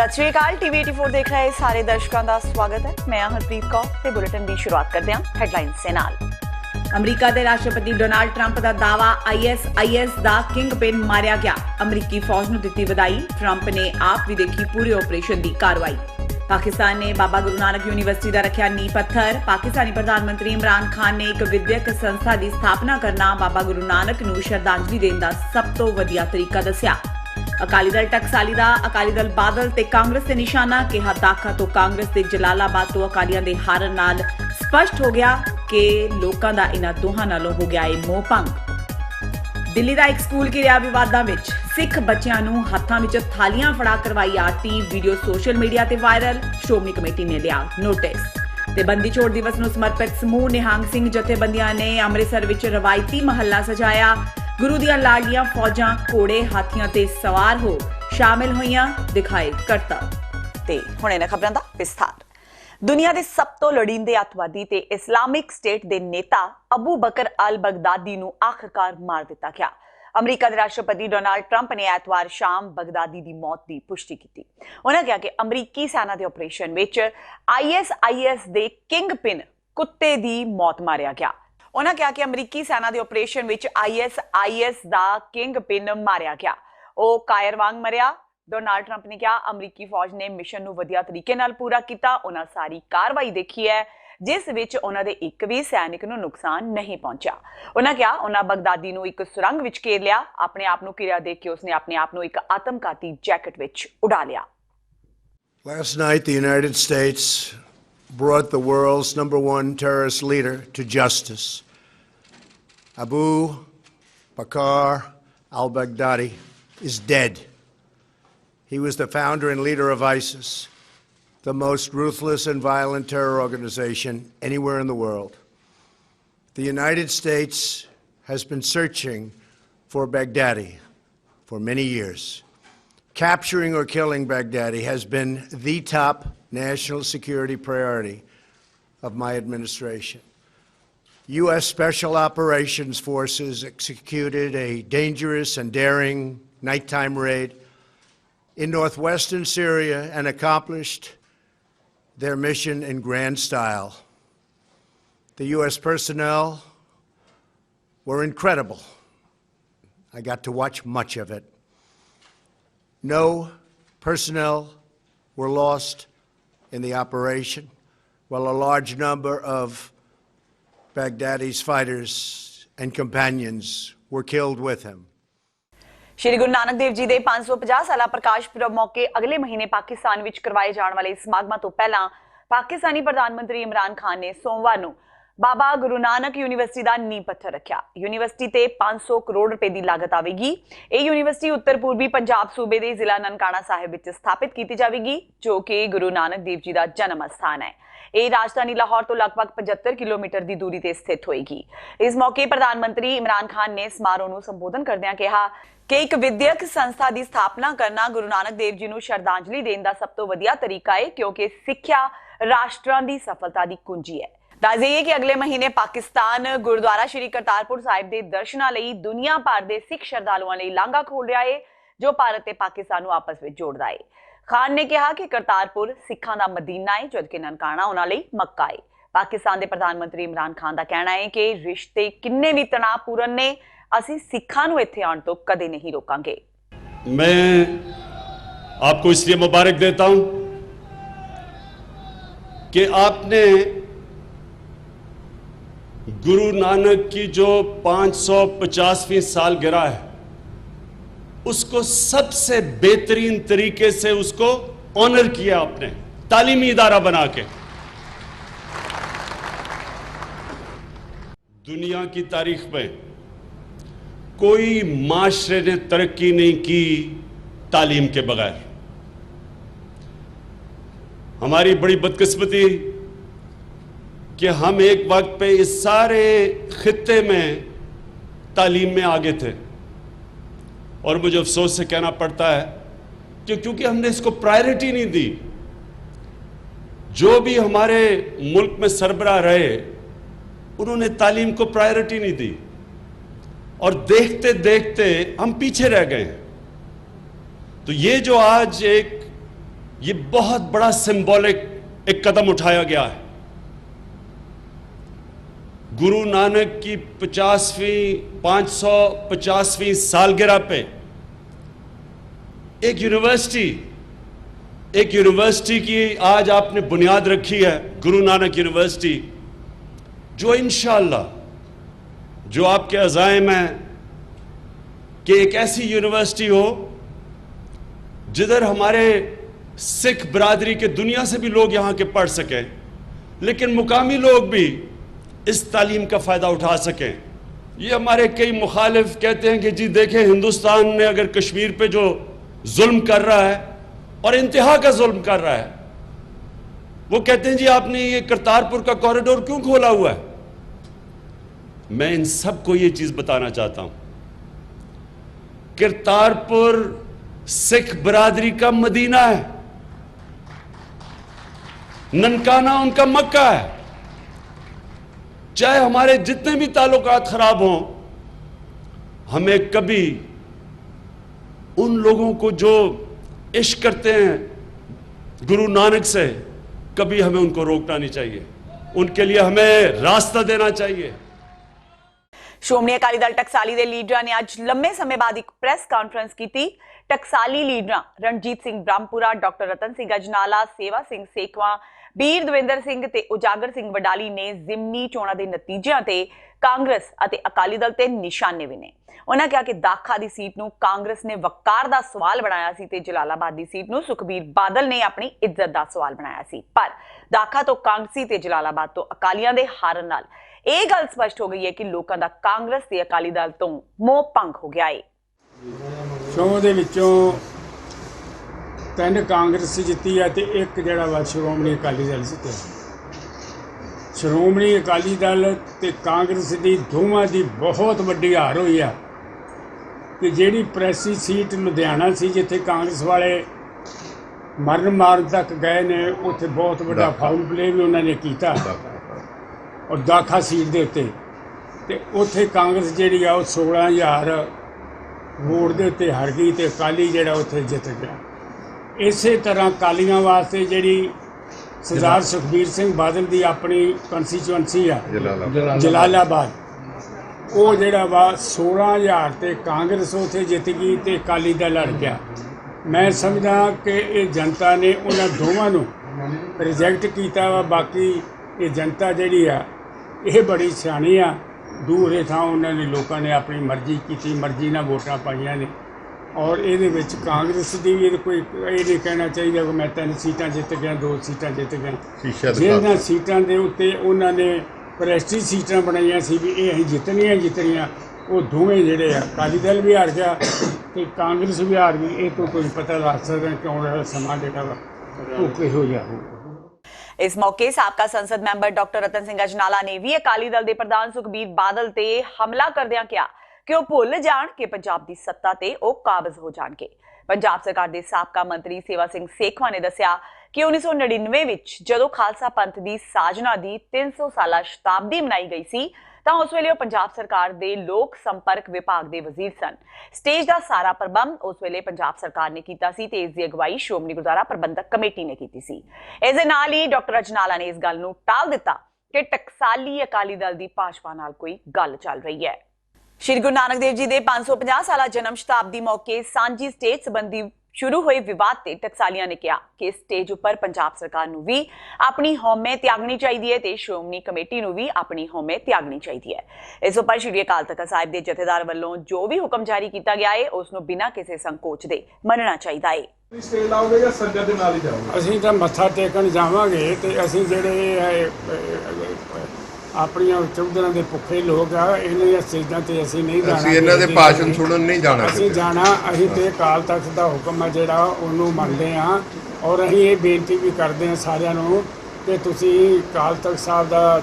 सत श्री अकाल टीवी 84 देख रहे सारे दर्शकों का स्वागत है। मैं हरप्रीत कौर ते बुलेटिन की शुरुआत करते हैं हेडलाइंस से नाल। अमरीका के राष्ट्रपति डोनाल्ड ट्रंप का दावा आईएस का किंग पिन मारिया गया। अमरीकी फौज ने दी बधाई। ट्रंप ने आप भी देखी पूरे ऑपरेशन की कार्रवाई। पाकिस्तान ने बाबा गुरु नानक यूनिवर्सिटी का रखा नींह पत्थर। पाकिस्तानी प्रधानमंत्री इमरान खान ने एक विद्यक संस्था की स्थापना करना बाबा गुरु नानक नूं श्रद्धांजलि देने का सब तो वधिया तरीका दस्या। अकाली दल टकसाली दा अकाली दल बादल ते कांग्रेस से निशाना कहा दाखा तो कांग्रेस के जलालाबाद तो अकालियां दे हारन नाल स्पष्ट हो गया कि लोकां दा इन्हां दोहां नालों हो गया है मोह भंग। दिल्ली का एक स्कूल घिरिया विवादां विच सिख बच्चियां नूं हत्थां विच थालियां फड़ा करवाई आरती। वीडियो सोशल मीडिया ते वायरल। श्रोमणी कमेटी ने लिया नोटिस। ते बंदी छोड़ दिवस नूं समर्पित समूह निहंग सिंह जथेबंदियां ने अमृतसर विच रवायती महल्ला सजाया। गुरु दियां लाडलियां फौजां घोड़े हाथियां ते सवार हो शामिल होईयां दिखाए करतब। ते हुणे ने खबरां दा विस्तार। दुनिया दे सब तो लड़ींदे अतवादी ते इस्लामिक स्टेट दे नेता अबू बकर अल बगदादी नूं आखिरकार मार दिता गया। अमरीका के राष्ट्रपति डोनाल्ड ट्रंप ने एतवार शाम बगदादी की मौत की पुष्टि की। उन्होंने कहा कि अमरीकी सेना के ऑपरेशन विच आईएस दे किंग पिन कुत्ते की मौत मारिया गया। उन्होंने कहा कि अमरीकी सेना के ऑपरेशन विच आईएस दा किंग पिन मारिया गया। वो कायर वांग मरिया। डोनाल्ड ट्रंप ने कहा अमरीकी फौज ने मिशन नूं वधिया तरीके नाल पूरा किया। उन्हां सारी कार्रवाई देखी है जिस विच उन्हां दे एक भी सैनिक नूं नुकसान नहीं पहुंचा। उन्होंने कहा उन्हां बगदादी नूं एक सुरंग विच घेर लिया। अपने आप नूं घिरिया देख के उसने अपने आप नूं एक आतमघाती जैकेट विच उड़ा लिया। Last night, the United States brought the world's #1 terrorist leader to justice. Abu Bakr al-Baghdadi is dead. He was the founder and leader of ISIS, the most ruthless and violent terror organization anywhere in the world. The United States has been searching for Baghdadi for many years. Capturing or killing Baghdadi has been the top national security priority of my administration. U.S. Special Operations Forces executed a dangerous and daring nighttime raid in northwestern Syria and accomplished their mission in grand style. The U.S. personnel were incredible. I got to watch much of it. No personnel were lost in the operation, while a large number of Baghdadi's fighters and companions were killed with him. Shri Guru Nanak Dev ji के 550 साला प्रकाश पुरब मौके अगले महीने पाकिस्तान विच करवाए जाने वाले समागमां तो पहला पाकिस्तानी प्रधानमंत्री इमरान खान ने सोमवार नूं बाबा गुरु नानक यूनिवर्सिटी का नींह पत्थर रखा। यूनिवर्सिटी ते 500 करोड़ रुपए की लागत आवेगी। यह यूनिवर्सिटी उत्तर पूर्वी पंजाब सूबे के जिला ननकाना साहिब विच स्थापित की जाएगी जो कि गुरु नानक देव जी का जन्म स्थान है। यह राजधानी लाहौर तो लगभग 75 किलोमीटर की दूरी पर स्थित होएगी। इस मौके प्रधानमंत्री इमरान खान ने समारोह को संबोधन करदਿਆਂ कहा कि एक विद्यक संस्था की स्थापना करना गुरु नानक देव जी को श्रद्धांजलि देने का सब तो वधिया तरीका है क्योंकि सिक्ख्या राष्ट्रां की सफलता की कुंजी है। दस देइए कि अगले महीने पाकिस्तान गुरुद्वारा श्री करतारपुर साहिब के दर्शनां लई दुनिया भर के सिख श्रद्धालुओं लई लांघा खोल रहा है जो भारत ते पाकिस्तान को आपस में जोड़ता है। खान ने कहा कि करतारपुर सिखां दा मदीना है जबकि ननकाना उन्हां लई मक्का है। पाकिस्तान के प्रधानमंत्री इमरान खान का कहना है कि रिश्ते किन्ने भी तनावपूर्ण ने असीं सिखां नूं इत्थे आउण तो कदे नहीं रोकांगे। मैं आपको इसलिए मुबारक देता हूं कि आपने गुरु नानक की जो 550वीं सालगिरह है उसको सबसे बेहतरीन तरीके से उसको ऑनर किया आपने तालीमी इदारा बना के। दुनिया की तारीख में कोई माशरे ने तरक्की नहीं की तालीम के बगैर। हमारी बड़ी बदकिस्मती कि हम एक वक्त पे इस सारे खित्ते में तालीम में आगे थे और मुझे अफसोस से कहना पड़ता है कि क्योंकि हमने इसको प्रायोरिटी नहीं दी। जो भी हमारे मुल्क में सरबराह रहे उन्होंने तालीम को प्रायोरिटी नहीं दी और देखते देखते हम पीछे रह गए। तो ये जो आज एक ये बहुत बड़ा सिंबॉलिक एक कदम उठाया गया है। गुरु नानक की 550वीं सालगिरह पे एक यूनिवर्सिटी की आज आपने बुनियाद रखी है, गुरु नानक यूनिवर्सिटी, जो इंशाअल्लाह, जो आपके अज़ाइम हैं कि एक ऐसी यूनिवर्सिटी हो जिधर हमारे सिख बरादरी के दुनिया से भी लोग यहाँ के पढ़ सकें, लेकिन मुकामी लोग भी इस तालीम का फ़ायदा उठा सकें। ये हमारे कई मुखालिफ कहते हैं कि जी देखें, हिंदुस्तान ने अगर कश्मीर पे जो जुल्म कर रहा है और इंतहा का जुल्म कर रहा है, वो कहते हैं जी आपने ये करतारपुर का कॉरिडोर क्यों खोला हुआ है। मैं इन सबको ये चीज़ बताना चाहता हूँ, करतारपुर सिख बरादरी का मदीना है, ननकाना उनका मक्का है। चाहे हमारे जितने भी ताल्लुकात खराब हों, हमें कभी उन लोगों को जो इश्क करते हैं गुरु नानक से, कभी हमें उनको रोकना नहीं चाहिए, उनके लिए हमें रास्ता देना चाहिए। ਸ਼੍ਰੋਮਣੀ ਅਕਾਲੀ ਦਲ ਟਕਸਾਲੀ ਦੇ ਲੀਡਰਾਂ ਨੇ ਅੱਜ ਲੰਮੇ ਸਮੇਂ ਬਾਅਦ ਇੱਕ ਪ੍ਰੈਸ ਕਾਨਫਰੰਸ ਕੀਤੀ। ਟਕਸਾਲੀ ਲੀਡਰਾਂ ਰਣਜੀਤ ਸਿੰਘ ਬ੍ਰਹਮਪੁਰਾ, ਡਾਕਟਰ ਰਤਨ ਸਿੰਘ ਅਜਨਾਲਾ, ਸੇਵਾ ਸਿੰਘ ਸੇਖਵਾਂ, ਬੀਰ ਦਵਿੰਦਰ ਸਿੰਘ ਤੇ ਉਜਾਗਰ ਸਿੰਘ ਵਡਾਲੀ ਨੇ ਜ਼ਿਮਨੀ ਚੋਣਾਂ ਦੇ ਨਤੀਜਿਆਂ ਤੇ ਕਾਂਗਰਸ ਅਤੇ ਅਕਾਲੀ ਦਲ ਤੇ ਨਿਸ਼ਾਨੇ ਵੀ ਨੇ। ਉਹਨਾਂ ਕਿਹਾ ਕਿ ਦਾਖਾ ਦੀ ਸੀਟ ਨੂੰ ਕਾਂਗਰਸ ਨੇ ਵਕਾਰ ਦਾ ਸਵਾਲ ਬਣਾਇਆ ਸੀ ਤੇ ਜਲਾਲਾਬਾਦ ਦੀ ਸੀਟ ਨੂੰ ਸੁਖਬੀਰ ਬਾਦਲ ਨੇ ਆਪਣੀ ਇੱਜ਼ਤ ਦਾ ਸਵਾਲ ਬਣਾਇਆ ਸੀ। ਪਰ ਦਾਖਾ ਤੋਂ ਕਾਂਗਰਸੀ ਤੇ ਜਲਾਲਾਬਾਦ ਤੋਂ ਅਕਾਲੀਆਂ ਦੇ ਹਾਰਨ ਨਾਲ ਇਹ ਗੱਲ ਸਪਸ਼ਟ ਹੋ ਗਈ ਹੈ ਕਿ ਲੋਕਾਂ ਦਾ ਕਾਂਗਰਸ ਤੇ ਅਕਾਲੀ ਦਲ ਤੋਂ ਮੋਹ ਭੰਗ ਹੋ ਗਿਆ ਹੈ। ਸ਼ੋਅ ਦੇ ਵਿੱਚੋਂ 3 ਕਾਂਗਰਸ ਜਿੱਤੀ ਆ ਤੇ ਇੱਕ ਜਿਹੜਾ ਵਾ ਸ਼੍ਰੋਮਣੀ ਅਕਾਲੀ ਦਲ ਜਿੱਤਿਆ। ਸ਼੍ਰੋਮਣੀ ਅਕਾਲੀ ਦਲ ਤੇ ਕਾਂਗਰਸ ਦੀ ਦੋਵਾਂ ਦੀ ਬਹੁਤ ਵੱਡੀ ਹਾਰ ਹੋਈ ਆ ਕਿ ਜਿਹੜੀ ਪ੍ਰੈਸੀ ਸੀਟ ਲੁਧਿਆਣਾ ਸੀ, ਜਿੱਥੇ ਕਾਂਗਰਸ ਵਾਲੇ ਮਰਨ ਮਾਰਨ ਤੱਕ ਗਏ ਨੇ, ਉੱਥੇ ਬਹੁਤ ਵੱਡਾ ਫਾਊਲ ਪਲੇ ਵੀ ਉਹਨਾਂ ਨੇ ਕੀਤਾ ਔਰ ਦਾਖਾ ਸੀਟ ਦੇ ਉੱਤੇ, ਤੇ ਉੱਥੇ ਕਾਂਗਰਸ ਜਿਹੜੀ ਆ ਉਹ 16,000 ਵੋਟ ਦੇ ਉੱਤੇ ਹਾਰ ਗਈ ਤੇ ਅਕਾਲੀ ਜਿਹੜਾ ਉੱਥੇ ਜਿੱਤ ਗਿਆ। ਇਸੇ ਤਰ੍ਹਾਂ ਅਕਾਲੀਆਂ ਵਾਸਤੇ ਜਿਹੜੀ ਸਰਦਾਰ ਸੁਖਬੀਰ ਸਿੰਘ ਬਾਦਲ ਦੀ ਆਪਣੀ ਕੰਸਟੀਚੁਐਂਸੀ ਆ ਜਲਾਲਾਬਾਦ, ਉਹ ਜਿਹੜਾ ਵਾ 16,000 ਤੇ ਕਾਂਗਰਸ ਉੱਥੇ ਜਿੱਤ ਗਈ ਤੇ ਅਕਾਲੀ ਦਲ ਲੜ ਗਿਆ। ਮੈਂ ਸਮਝਦਾ ਕਿ ਇਹ ਜਨਤਾ ਨੇ ਉਹਨਾਂ ਦੋਵਾਂ ਨੂੰ ਰਿਜੈਕਟ ਕੀਤਾ ਵਾ। ਬਾਕੀ ਇਹ ਜਨਤਾ ਜਿਹੜੀ ਆ ਇਹ ਬੜੀ ਸਿਆਣੀ ਆ। ਦੂਰੇ ਥਾਂ ਉਹਨਾਂ ਨੇ ਲੋਕਾਂ ਨੇ ਆਪਣੀ ਮਰਜ਼ੀ ਕੀਤੀ, ਮਰਜ਼ੀ ਨਾਲ ਵੋਟਾਂ ਪਾਈਆਂ ਨੇ ਔਰ ਇਹਦੇ ਵਿੱਚ ਕਾਂਗਰਸ ਦੀ ਵੀ ਕੋਈ ਇਹ ਨਹੀਂ ਕਹਿਣਾ ਚਾਹੀਦਾ ਕਿ ਮੈਂ 3 ਸੀਟਾਂ ਜਿੱਤ ਗਿਆ, 2 ਸੀਟਾਂ ਜਿੱਤ ਗਿਆ। ਜਿਹਨਾਂ ਸੀਟਾਂ ਦੇ ਉੱਤੇ ਉਹਨਾਂ ਨੇ ਪ੍ਰੈਸਟੀਜ ਸੀਟਾਂ ਬਣਾਈਆਂ ਸੀ ਵੀ ਇਹ ਅਸੀਂ ਜਿੱਤਣੀਆਂ, ਉਹ ਦੋਵੇਂ ਜਿਹੜੇ ਆ ਅਕਾਲੀ ਦਲ ਵੀ ਹਾਰ ਗਿਆ ਤੇ ਕਾਂਗਰਸ ਵੀ ਹਾਰ ਗਈ। ਇਹ ਤੋਂ ਕੋਈ ਪਤਾ ਲੱਗ ਸਕਦਾ ਕਿ ਆਉਣ ਵਾਲਾ ਸਮਾਂ ਜਿਹੜਾ ਵਾ ਉਹ ਕਿਹੋ ਜਿਹਾ ਹੋਊਗਾ। ਇਸ ਮੌਕੇ ਸਾਬਕਾ ਸੰਸਦ ਮੈਂਬਰ ਡਾਕਟਰ ਰਤਨ ਸਿੰਘ ਅਜਨਾਲਾ ਨੇ ਵੀ ਅਕਾਲੀ ਦਲ ਦੇ ਪ੍ਰਧਾਨ ਸੁਖਬੀਰ ਬਾਦਲ ਤੇ ਹਮਲਾ ਕਰਦਿਆਂ ਕਿਹਾ ਕਿ ਉਹ ਭੁੱਲ ਜਾਣ ਕਿ ਪੰਜਾਬ ਦੀ ਸੱਤਾ ਤੇ ਉਹ ਕਾਬਜ਼ ਹੋ ਜਾਣਗੇ। ਪੰਜਾਬ ਸਰਕਾਰ ਦੇ ਸਾਬਕਾ ਮੰਤਰੀ ਸੇਵਾ ਸਿੰਘ ਸੇਖਵਾਂ ਨੇ ਦੱਸਿਆ ਕਿ 1999 ਵਿੱਚ ਜਦੋਂ ਖਾਲਸਾ ਪੰਥ ਦੀ ਸਾਜਨਾ ਦੀ 300 ਸਾਲਾ ਸ਼ਤਾਬਦੀ ਮਨਾਈ ਗਈ ਸੀ ਤਾਂ ਉਸ ਵੇਲੇ ਉਹ ਪੰਜਾਬ ਸਰਕਾਰ ਦੇ ਲੋਕ ਸੰਪਰਕ ਵਿਭਾਗ ਦੇ ਵਜ਼ੀਰ ਸਨ। ਸਟੇਜ ਦਾ ਸਾਰਾ ਪ੍ਰਬੰਧ ਉਸ ਵੇਲੇ ਪੰਜਾਬ ਸਰਕਾਰ ਨੇ ਕੀਤਾ ਸੀ ਤੇ ਇਸ ਦੀ ਅਗਵਾਈ ਸ਼੍ਰੋਮਣੀ ਗੁਰਦੁਆਰਾ ਪ੍ਰਬੰਧਕ ਕਮੇਟੀ ਨੇ ਕੀਤੀ ਸੀ। ਇਸ ਦੇ ਨਾਲ ਹੀ ਡਾਕਟਰ ਅਜਨਾਲਾ ਨੇ ਇਸ ਗੱਲ ਨੂੰ ਟਾਲ ਦਿੱਤਾ ਕਿ ਟਕਸਾਲੀ ਅਕਾਲੀ ਦਲ ਦੀ ਭਾਜਪਾ ਨਾਲ ਕੋਈ ਗੱਲ ਚੱਲ ਰਹੀ ਹੈ। ਸ਼੍ਰੀ ਗੁਰੂ ਨਾਨਕ ਦੇਵ ਜੀ ਦੇ 550 ਸਾਲਾ ਜਨਮ ਸ਼ਤਾਬਦੀ ਮੌਕੇ ਸਾਂਝੀ ਸਟੇਜ ਸੰਬੰਧੀ ਸ਼ੁਰੂ ਹੋਏ ਵਿਵਾਦ ਤੇ ਟਕਸਾਲੀਆਂ ਨੇ ਕਿਹਾ ਕਿ ਇਸ ਸਟੇਜ ਉੱਪਰ ਪੰਜਾਬ ਸਰਕਾਰ ਨੂੰ ਵੀ ਆਪਣੀ ਹਉਮੈ ਤਿਆਗਣੀ ਚਾਹੀਦੀ ਹੈ ਤੇ ਸ਼੍ਰੋਮਣੀ ਕਮੇਟੀ ਨੂੰ ਵੀ ਆਪਣੀ ਹਉਮੈ ਤਿਆਗਣੀ ਚਾਹੀਦੀ ਹੈ। ਇਸ ਉੱਪਰ ਸ਼੍ਰੀ ਅਕਾਲ ਤਖਤ ਸਾਹਿਬ ਦੇ ਜਥੇਦਾਰ ਵੱਲੋਂ ਜੋ ਵੀ ਹੁਕਮ ਜਾਰੀ ਕੀਤਾ ਗਿਆ ਹੈ ਉਸ ਨੂੰ ਬਿਨਾਂ ਕਿਸੇ ਸੰਕੋਚ ਦੇ ਮੰਨਣਾ ਚਾਹੀਦਾ ਹੈ। ਸਟੇਜ ਲਾਓਗੇ ਜਾਂ ਸੰਗਤ ਦੇ ਨਾਲ ਹੀ ਜਾਓਗੇ? ਅਸੀਂ ਤਾਂ ਮੱਥਾ ਟੇਕਣ ਜਾਵਾਂਗੇ ਤੇ ਅਸੀਂ ਜਿਹੜੇ ਆਪਣੀਆਂ ਚੌਧਰਾਂ ਦੇ ਭੁੱਖੇ ਲੋਕ ਆ, ਇਹਨਾਂ ਦੀਆਂ ਸਟੇਜਾਂ ਤੇ ਅਸੀਂ ਨਹੀਂ ਜਾਣਾ। ਅਸੀਂ ਇਹਨਾਂ ਦੇ ਭਾਸ਼ਣ ਸੁਣਨ ਨਹੀਂ ਜਾਣਾ। ਅਸੀਂ ਤੇ ਅਕਾਲ ਤਖਤ ਦਾ ਹੁਕਮ ਆ ਜਿਹੜਾ ਉਹਨੂੰ ਮੰਨਦੇ ਹਾਂ ਔਰ ਅਸੀਂ ਇਹ ਬੇਨਤੀ ਵੀ ਕਰਦੇ ਹਾਂ ਸਾਰਿਆਂ ਨੂੰ ਕਿ ਤੁਸੀਂ ਅਕਾਲ ਤਖਤ ਸਾਹਿਬ ਦਾ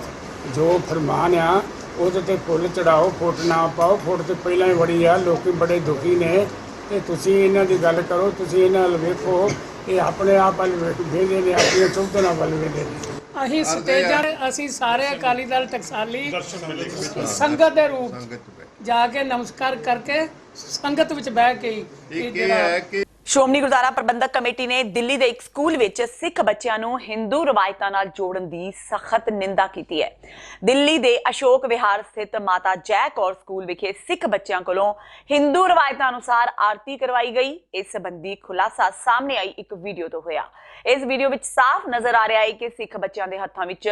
ਜੋ ਫਰਮਾਨ ਆ ਉਹਦੇ ਤੇ ਫੁੱਲ ਚੜਾਓ, ਫੁੱਟ ਨਾ ਪਾਓ। ਫੁੱਟ ਤੇ ਪਹਿਲਾਂ ਹੀ ਬੜੀ ਆ, ਲੋਕ ਬੜੇ ਦੁਖੀ ਨੇ ਤੇ ਤੁਸੀਂ ਇਹਨਾਂ ਦੀ ਗੱਲ ਕਰੋ। ਤੁਸੀਂ ਇਹਨਾਂ ਵੱਲ ਵੇਖੋ, ਇਹ ਆਪਣੇ ਆਪ ਵੱਲ ਵੇਖਦੇ ਨੇ, ਆਪਣੀਆਂ ਚੌਧਰਾਂ ਵੱਲ ਵੇਖਦੇ ਨੇ। ਅਸੀਂ ਸਟੇਜਾਂ ਅਸੀਂ ਸਾਰੇ ਅਕਾਲੀ ਦਲ ਟਕਸਾਲੀ ਸੰਗਤ ਦੇ ਰੂਪ ਜਾ ਕੇ ਨਮਸਕਾਰ ਕਰਕੇ ਸੰਗਤ ਵਿੱਚ ਬਹਿ ਕੇ ਸ਼੍ਰੋਮਣੀ ਗੁਰਦੁਆਰਾ ਪ੍ਰਬੰਧਕ ਕਮੇਟੀ ਨੇ ਦਿੱਲੀ ਦੇ ਇੱਕ ਸਕੂਲ ਵਿੱਚ ਸਿੱਖ ਬੱਚਿਆਂ ਨੂੰ ਹਿੰਦੂ ਰਵਾਇਤਾਂ ਨਾਲ ਜੋੜਨ ਦੀ ਸਖਤ ਨਿੰਦਾ ਕੀਤੀ ਹੈ। ਦਿੱਲੀ ਦੇ ਅਸ਼ੋਕ ਵਿਹਾਰ ਸਥਿਤ ਮਾਤਾ ਜੈ ਕੌਰ ਸਕੂਲ ਵਿਖੇ ਸਿੱਖ ਬੱਚਿਆਂ ਕੋਲੋਂ ਹਿੰਦੂ ਰਵਾਇਤਾਂ ਅਨੁਸਾਰ ਆਰਤੀ ਕਰਵਾਈ ਗਈ। ਇਸ ਸੰਬੰਧੀ ਖੁਲਾਸਾ ਸਾਹਮਣੇ ਆਈ ਇੱਕ ਵੀਡੀਓ ਤੋਂ ਹੋਇਆ। ਇਸ ਵੀਡੀਓ ਵਿੱਚ ਸਾਫ਼ ਨਜ਼ਰ ਆ ਰਿਹਾ ਹੈ ਕਿ ਸਿੱਖ ਬੱਚਿਆਂ ਦੇ ਹੱਥਾਂ ਵਿੱਚ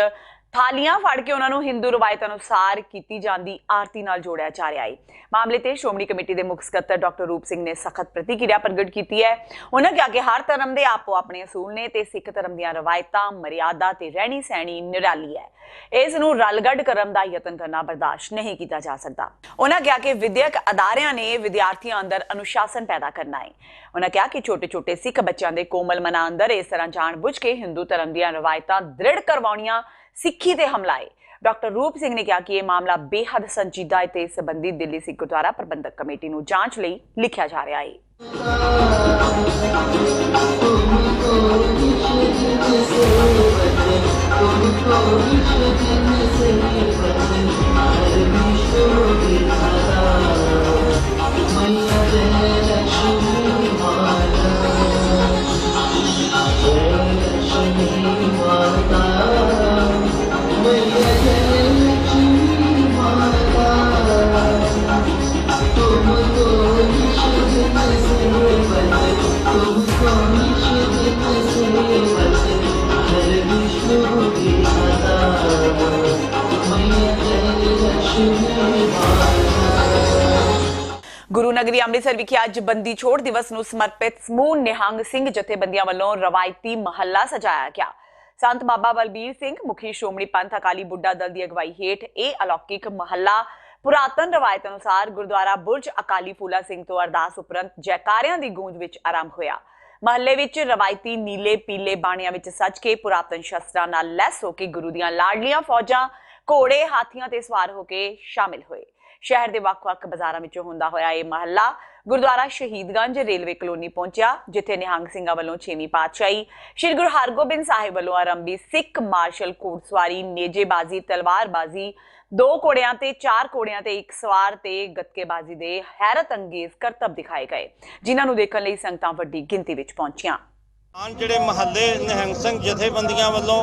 ਥਾਲੀਆਂ ਫੜ ਕੇ ਉਹਨਾਂ ਨੂੰ ਹਿੰਦੂ ਰਵਾਇਤ ਅਨੁਸਾਰ ਕੀਤੀ ਜਾਂਦੀ ਆਰਤੀ ਨਾਲ ਜੋੜਿਆ ਜਾ ਰਿਹਾ ਹੈ। ਮਾਮਲੇ ਤੇ ਸ਼੍ਰੋਮਣੀ ਕਮੇਟੀ ਦੇ ਮੁੱਖ ਸਕੱਤਰ ਡਾਕਟਰ ਰੂਪ ਸਿੰਘ ਨੇ ਸਖਤ ਪ੍ਰਤੀਕਿਰਿਆ ਪ੍ਰਗਟ ਕੀਤੀ ਹੈ। ਉਹਨਾਂ ਕਿਹਾ ਕਿ ਹਰ ਧਰਮ ਦੇ ਆਪੋ ਆਪਣੇ ਅਸੂਲ ਨੇ ਤੇ ਸਿੱਖ ਧਰਮ ਦੀਆਂ ਰਵਾਇਤਾਂ, ਮਰਿਆਦਾ ਤੇ ਰਹਿਣੀ ਸਹਿਣੀ ਨਿਰਾਲੀ ਹੈ। ਇਸ ਨੂੰ ਰਲਗੱਡ ਕਰਨ ਦਾ ਯਤਨ ਕਰਨਾ ਬਰਦਾਸ਼ਤ ਨਹੀਂ ਕੀਤਾ ਜਾ ਸਕਦਾ। ਉਹਨਾਂ ਕਿਹਾ ਕਿ ਵਿਦਿਅਕ ਅਦਾਰਿਆਂ ਨੇ ਵਿਦਿਆਰਥੀਆਂ ਅੰਦਰ ਅਨੁਸ਼ਾਸਨ ਪੈਦਾ ਕਰਨਾ ਹੈ। ਉਹਨਾਂ ਕਿਹਾ ਕਿ ਛੋਟੇ-ਛੋਟੇ ਸਿੱਖ ਬੱਚਿਆਂ ਦੇ ਕੋਮਲ ਮਨਾਂ ਅੰਦਰ ਇਸ ਤਰ੍ਹਾਂ ਜਾਣ-ਬੁੱਝ ਕੇ ਹਿੰਦੂ ਧਰਮ ਦੀਆਂ ਰਵਾਇਤਾਂ ਦ੍ਰਿੜ ਕਰਵਾਉਣੀਆਂ ਸਿੱਖੀ ਤੇ ਹਮਲਾ ਹੈ। ਡਾਕਟਰ ਰੂਪ ਸਿੰਘ ਨੇ ਕਿਹਾ ਕਿ ਇਹ ਮਾਮਲਾ ਬੇਹੱਦ ਸੰਜੀਦਾ ਹੈ ਤੇ ਇਸ ਸੰਬੰਧੀ ਦਿੱਲੀ ਸਿੱਖ ਗੁਰਦੁਆਰਾ ਪ੍ਰਬੰਧਕ ਕਮੇਟੀ ਨੂੰ ਜਾਂਚ ਲਈ ਲਿਖਿਆ ਜਾ ਰਿਹਾ ਹੈ। ਗੁਰੂ ਨਗਰੀ ਅੰਮ੍ਰਿਤਸਰ ਵਿਖੇ ਅੱਜ ਬੰਦੀ ਛੋੜ ਦਿਵਸ ਨੂੰ ਸਮਰਪਿਤ ਸਮੂਹ ਨਿਹੰਗ ਸਿੰਘ ਜਥੇਬੰਦੀਆਂ ਵੱਲੋਂ ਰਵਾਇਤੀ ਮਹੱਲਾ ਸਜਾਇਆ ਗਿਆ। ਸੰਤ ਬਾਬਾ ਬਲਬੀਰ ਸਿੰਘ ਮੁਖੀ ਸ਼੍ਰੋਮਣੀ ਪੰਥ ਅਕਾਲੀ ਬੁੱਢਾ ਦਲ ਦੀ ਅਗਵਾਈ ਹੇਠ ਇਹ ਅਲੌਕਿਕ ਮਹੱਲਾ ਪੁਰਾਤਨ ਰਵਾਇਤ ਅਨੁਸਾਰ ਗੁਰਦੁਆਰਾ ਬੁਰਜ ਅਕਾਲੀ ਫੂਲਾ ਸਿੰਘ ਤੋਂ ਅਰਦਾਸ ਉਪਰੰਤ ਜੈਕਾਰਿਆਂ ਦੀ ਗੂੰਜ ਵਿੱਚ ਆਰੰਭ ਹੋਇਆ। ਮਹੱਲੇ ਵਿੱਚ ਰਵਾਇਤੀ ਨੀਲੇ ਪੀਲੇ ਬਾਣੀਆਂ ਵਿੱਚ ਸੱਜ ਕੇ ਪੁਰਾਤਨ ਸ਼ਸਤਰਾਂ ਨਾਲ ਲੈਸ ਹੋ ਕੇ ਗੁਰੂ ਦੀਆਂ ਲਾਡਲੀਆਂ ਫੌਜਾਂ ਘੋੜੇ ਹਾਥੀਆਂ ਤੇ ਸਵਾਰ ਹੋ ਕੇ ਸ਼ਾਮਿਲ ਹੋਏ। ਸ਼ਹਿਰ ਦੇ ਵੱਖ-ਵੱਖ ਬਾਜ਼ਾਰਾਂ ਵਿੱਚੋਂ ਹੁੰਦਾ ਹੋਇਆ ਇਹ ਮਹੱਲਾ ਗੁਰਦੁਆਰਾ ਸ਼ਹੀਦਗੰਜ ਰੇਲਵੇ ਕਲੋਨੀ ਪਹੁੰਚਿਆ, ਜਿੱਥੇ ਨਿਹੰਗ ਸਿੰਘਾਂ ਵੱਲੋਂ 6ਵੀਂ ਪਾਤਸ਼ਾਹੀ ਸ਼੍ਰੀ ਗੁਰੂ ਹਰਗੋਬਿੰਦ ਸਾਹਿਬ ਵੱਲੋਂ ਆਰੰਭੀ ਸਿੱਖ ਮਾਰਸ਼ਲ ਘੋੜਸਵਾਰੀ, ਨੇਜੇਬਾਜ਼ੀ, ਤਲਵਾਰਬਾਜ਼ੀ, 2 ਘੋੜਿਆਂ ਤੇ 4 ਘੋੜਿਆਂ ਤੇ ਇੱਕ ਸਵਾਰ ਤੇ ਗੱਤਕੇਬਾਜ਼ੀ ਦੇ ਹੈਰਤ ਅੰਗੇਜ਼ ਕਰਤੱਵ ਦਿਖਾਏ ਗਏ, ਜਿਨ੍ਹਾਂ ਨੂੰ ਦੇਖਣ ਲਈ ਸੰਗਤਾਂ ਵੱਡੀ ਗਿਣਤੀ ਵਿੱਚ ਪਹੁੰਚੀਆਂ। ਜਿਹੜੇ ਮਹੱਲੇ ਨਿਹੰਗ ਸਿੰਘ ਜਥੇਬੰਦੀਆਂ ਵੱਲੋਂ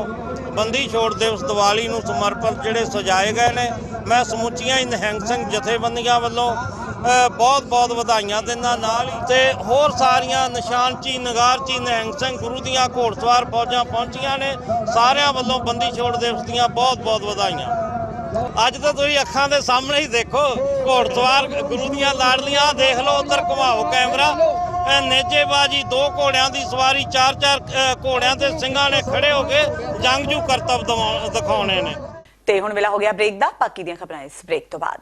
ਬੰਦੀ ਛੋੜ ਦਿਵਸ ਦੀਵਾਲੀ ਨੂੰ ਸਮਰਪਿਤ ਜਿਹੜੇ ਸਜਾਏ ਗਏ ਨੇ, ਮੈਂ ਸਮੁੱਚੀਆਂ ਹੀ ਨਿਹੰਗ ਸਿੰਘ ਜਥੇਬੰਦੀਆਂ ਵੱਲੋਂ ਬਹੁਤ ਵਧਾਈਆਂ ਦਿੰਦਾ। ਨਾਲ ਹੀ ਤੇ ਹੋਰ ਸਾਰੀਆਂ ਨਿਸ਼ਾਨਚੀ ਨਗਾਰਚੀ ਨਿਹੰਗ ਸਿੰਘ ਗੁਰੂ ਦੀਆਂ ਘੋੜਸਵਾਰ ਫੌਜਾਂ ਪਹੁੰਚੀਆਂ ਨੇ। ਸਾਰਿਆਂ ਵੱਲੋਂ ਬੰਦੀ ਛੋੜ ਦਿਵਸ ਦੀਆਂ ਬਹੁਤ ਵਧਾਈਆਂ। ਅੱਜ ਤਾਂ ਤੁਸੀਂ ਅੱਖਾਂ ਦੇ ਸਾਹਮਣੇ ਹੀ ਦੇਖੋ, ਘੋੜਸਵਾਰ ਗੁਰੂ ਦੀਆਂ ਲਾਡਲੀਆਂ ਦੇਖ ਲਓ, ਉੱਧਰ ਘੁਮਾਓ ਕੈਮਰਾ। ਨੇਜੇਬਾਜੀ, 2 ਘੋੜਿਆਂ ਦੀ ਸਵਾਰੀ, 4 ਘੋੜਿਆਂ ਤੇ ਸਿੰਘਾਂ ਨੇ ਖੜੇ ਹੋ ਕੇ ਜੰਗਜੂ ਕਰਤੱਵ ਦਿਖਾਉਣੇ ਨੇ। ਤੇ ਹੁਣ ਵੇਲਾ ਹੋ ਗਿਆ ਬ੍ਰੇਕ ਦਾ। ਬਾਕੀ ਦੀਆਂ ਖਬਰਾਂ ਇਸ ਬ੍ਰੇਕ ਤੋਂ ਬਾਅਦ।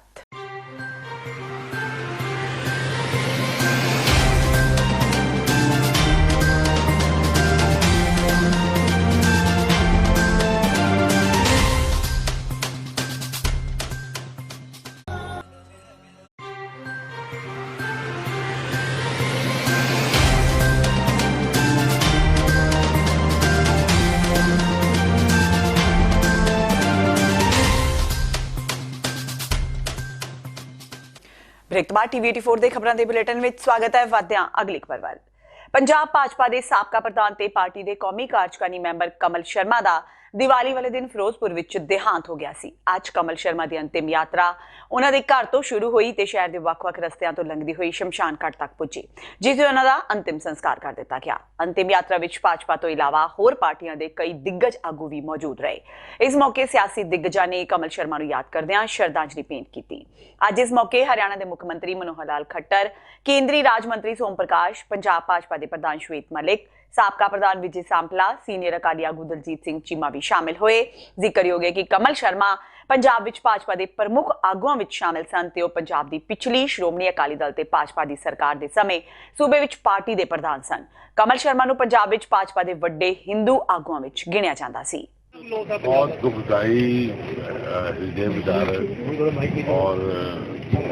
ਬ੍ਰੇਕ ਤੋਂ ਬਾਅਦ ਟੀਵੀ 84 ਦੇ ਖਬਰਾਂ ਦੇ ਬੁਲੇਟਿਨ ਵਿੱਚ ਸਵਾਗਤ ਹੈ। ਵਧਦਿਆਂ ਅਗਲੀ ਖਬਰ ਵੱਲ। ਪੰਜਾਬ ਭਾਜਪਾ ਦੇ ਸਾਬਕਾ ਪ੍ਰਧਾਨ ਤੇ ਪਾਰਟੀ ਦੇ ਕੌਮੀ ਕਾਰਜਕਾਰੀ ਮੈਂਬਰ ਕਮਲ ਸ਼ਰਮਾ ਦਾ ਦੀਵਾਲੀ ਵਾਲੇ ਦਿਨ ਫਿਰੋਜ਼ਪੁਰ ਵਿੱਚ ਦੇਹਾਂਤ ਹੋ ਗਿਆ ਸੀ। ਅੱਜ ਕਮਲ ਸ਼ਰਮਾ ਦੀ ਅੰਤਿਮ ਯਾਤਰਾ ਉਹਨਾਂ ਦੇ ਘਰ ਤੋਂ ਸ਼ੁਰੂ ਹੋਈ ਤੇ ਸ਼ਹਿਰ ਦੇ ਵੱਖ-ਵੱਖ ਰਸਤਿਆਂ ਤੋਂ ਲੰਘਦੀ ਹੋਈ ਸ਼ਮਸ਼ਾਨ ਘਾਟ ਤੱਕ ਪੁੱਜੀ, ਜਿੱਥੇ ਉਹਨਾਂ ਦਾ ਅੰਤਿਮ ਸੰਸਕਾਰ ਕਰ ਦਿੱਤਾ ਗਿਆ। ਅੰਤਿਮ ਯਾਤਰਾ ਵਿੱਚ ਭਾਜਪਾ ਤੋਂ ਇਲਾਵਾ ਹੋਰ ਪਾਰਟੀਆਂ ਦੇ ਕਈ ਦਿੱਗਜ ਆਗੂ ਵੀ ਮੌਜੂਦ ਰਹੇ। ਇਸ ਮੌਕੇ ਸਿਆਸੀ ਦਿੱਗਜਾਂ ਨੇ ਕਮਲ ਸ਼ਰਮਾ ਨੂੰ ਯਾਦ ਕਰਦਿਆਂ ਸ਼ਰਧਾਂਜਲੀ ਭੇਂਟ ਕੀਤੀ। ਅੱਜ ਇਸ ਮੌਕੇ ਹਰਿਆਣਾ ਦੇ ਮੁੱਖ ਮੰਤਰੀ ਮਨੋਹਰ ਲਾਲ ਖੱਟਰ, ਕੇਂਦਰੀ ਰਾਜ ਮੰਤਰੀ ਸੋਮ ਪ੍ਰਕਾਸ਼, ਪੰਜਾਬ ਭਾਜਪਾ ਦੇ ਪ੍ਰਧਾਨ ਸ਼ਵੇਤ ਮਲਿਕ, ਸਾਬਕਾ ਪ੍ਰਧਾਨ ਵਿਜੇ ਸਾਂਪਲਾ, ਸੀਨੀਅਰ ਅਕਾਲੀ ਆਗੂ ਦਲਜੀਤ ਸਿੰਘ ਚੀਮਾ ਵੀ ਸ਼ਾਮਿਲ ਹੋਏ। ਜ਼ਿਕਰਯੋਗ ਹੈ ਕਿ ਕਮਲ ਸ਼ਰਮਾ ਪੰਜਾਬ ਵਿੱਚ ਭਾਜਪਾ ਦੇ ਪ੍ਰਮੁੱਖ ਆਗੂਆਂ ਵਿੱਚ ਸ਼ਾਮਿਲ ਸਨ ਤੇ ਉਹ ਪੰਜਾਬ ਦੀ ਪਿਛਲੀ ਸ਼੍ਰੋਮਣੀ ਅਕਾਲੀ ਦਲ ਤੇ ਭਾਜਪਾ ਦੀ ਸਰਕਾਰ ਦੇ ਸਮੇਂ ਸੂਬੇ ਵਿੱਚ ਪਾਰਟੀ ਦੇ ਪ੍ਰਧਾਨ ਸਨ। ਕਮਲ ਸ਼ਰਮਾ ਨੂੰ ਪੰਜਾਬ ਵਿੱਚ ਭਾਜਪਾ ਦੇ ਵੱਡੇ ਹਿੰਦੂ ਆਗੂਆਂ ਵਿੱਚ ਗਿਣਿਆ ਜਾਂਦਾ ਸੀ। बहुत दुखदाई हृदय विदारक और